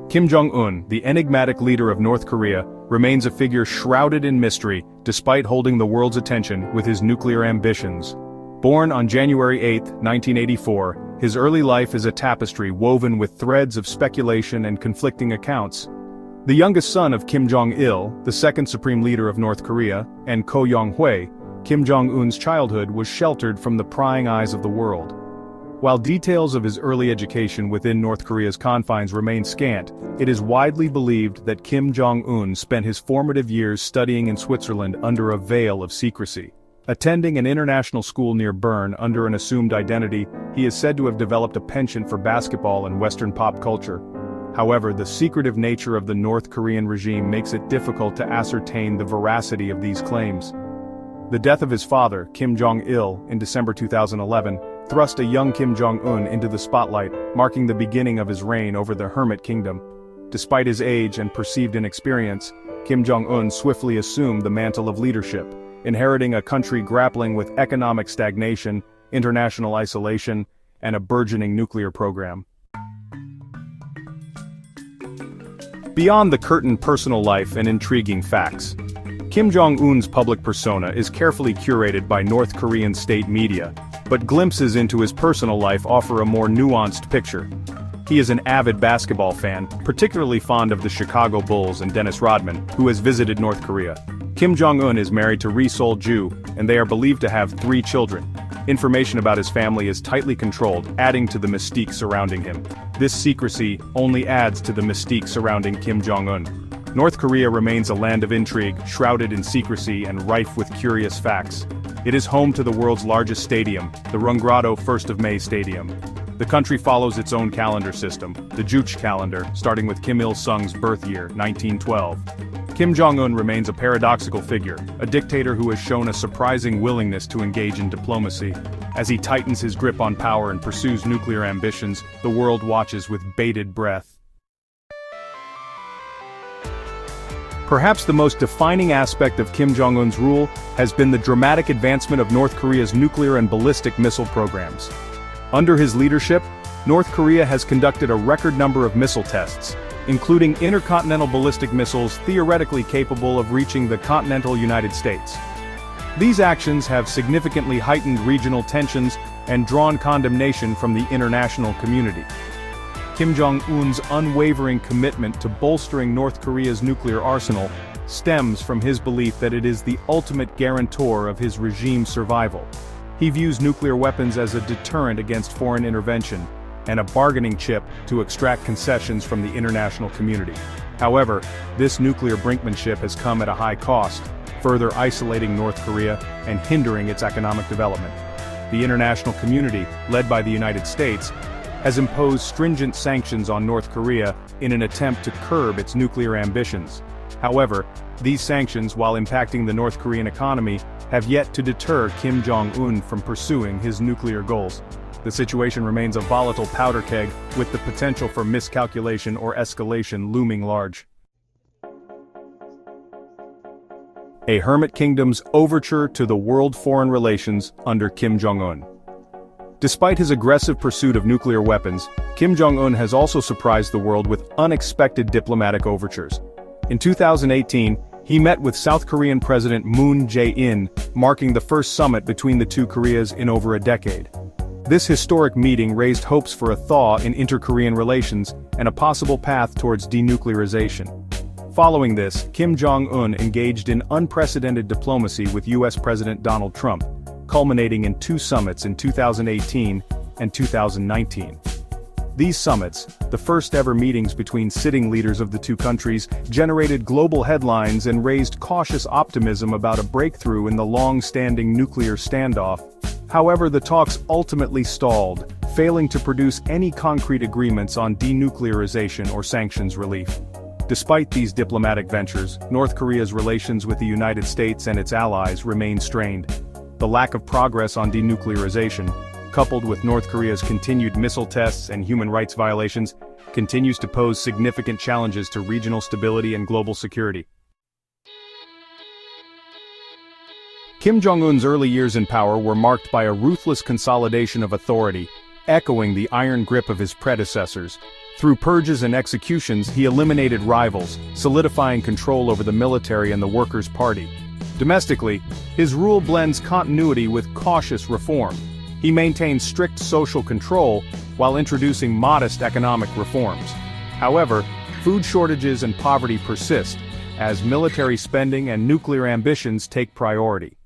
Kim Jong-un, the enigmatic leader of North Korea, remains a figure shrouded in mystery despite holding the world's attention with his nuclear ambitions. Born on January 8, 1984, his early life is a tapestry woven with threads of speculation and conflicting accounts. The youngest son of Kim Jong-il, the second supreme leader of North Korea, and Ko Yong-hwa, Kim Jong-un's childhood was sheltered from the prying eyes of the world. While details of his early education within North Korea's confines remain scant, it is widely believed that Kim Jong-un spent his formative years studying in Switzerland under a veil of secrecy. Attending an international school near Bern under an assumed identity, he is said to have developed a penchant for basketball and Western pop culture. However, the secretive nature of the North Korean regime makes it difficult to ascertain the veracity of these claims. The death of his father, Kim Jong-il, in December 2011, thrust a young Kim Jong-un into the spotlight, marking the beginning of his reign over the Hermit Kingdom. Despite his age and perceived inexperience, Kim Jong-un swiftly assumed the mantle of leadership, inheriting a country grappling with economic stagnation, international isolation, and a burgeoning nuclear program. Beyond the curtain personal life and intriguing facts, Kim Jong-un's public persona is carefully curated by North Korean state media, but glimpses into his personal life offer a more nuanced picture. He is an avid basketball fan, particularly fond of the Chicago Bulls and Dennis Rodman, who has visited North Korea. Kim Jong-un is married to Ri Sol-ju, and they are believed to have 3 children. Information about his family is tightly controlled, adding to the mystique surrounding him. This secrecy only adds to the mystique surrounding Kim Jong-un. North Korea remains a land of intrigue, shrouded in secrecy and rife with curious facts. It is home to the world's largest stadium, the Rungrado 1st of May Stadium. The country follows its own calendar system, the Juche calendar, starting with Kim Il-sung's birth year, 1912. Kim Jong-un remains a paradoxical figure, a dictator who has shown a surprising willingness to engage in diplomacy. As he tightens his grip on power and pursues nuclear ambitions, the world watches with bated breath. Perhaps the most defining aspect of Kim Jong-un's rule has been the dramatic advancement of North Korea's nuclear and ballistic missile programs. Under his leadership, North Korea has conducted a record number of missile tests, including intercontinental ballistic missiles theoretically capable of reaching the continental United States. These actions have significantly heightened regional tensions and drawn condemnation from the international community. Kim Jong-un's unwavering commitment to bolstering North Korea's nuclear arsenal stems from his belief that it is the ultimate guarantor of his regime's survival. He views nuclear weapons as a deterrent against foreign intervention, and a bargaining chip to extract concessions from the international community. However, this nuclear brinkmanship has come at a high cost, further isolating North Korea and hindering its economic development. The international community, led by the United States, has imposed stringent sanctions on North Korea in an attempt to curb its nuclear ambitions. However, these sanctions, while impacting the North Korean economy, have yet to deter Kim Jong-un from pursuing his nuclear goals. The situation remains a volatile powder keg, with the potential for miscalculation or escalation looming large. A Hermit Kingdom's overture to the world foreign relations under Kim Jong-un. Despite his aggressive pursuit of nuclear weapons, Kim Jong-un has also surprised the world with unexpected diplomatic overtures. In 2018, he met with South Korean President Moon Jae-in, marking the first summit between the two Koreas in over a decade. This historic meeting raised hopes for a thaw in inter-Korean relations and a possible path towards denuclearization. Following this, Kim Jong-un engaged in unprecedented diplomacy with U.S. President Donald Trump, culminating in 2 summits in 2018 and 2019. These summits, the first ever meetings between sitting leaders of the two countries, generated global headlines and raised cautious optimism about a breakthrough in the long-standing nuclear standoff. However, the talks ultimately stalled, failing to produce any concrete agreements on denuclearization or sanctions relief. Despite these diplomatic ventures, North Korea's relations with the United States and its allies remain strained. The lack of progress on denuclearization, coupled with North Korea's continued missile tests and human rights violations, continues to pose significant challenges to regional stability and global security. Kim Jong-un's early years in power were marked by a ruthless consolidation of authority, echoing the iron grip of his predecessors. Through purges and executions, he eliminated rivals, solidifying control over the military and the Workers' Party. Domestically, his rule blends continuity with cautious reform. He maintains strict social control while introducing modest economic reforms. However, food shortages and poverty persist, as military spending and nuclear ambitions take priority.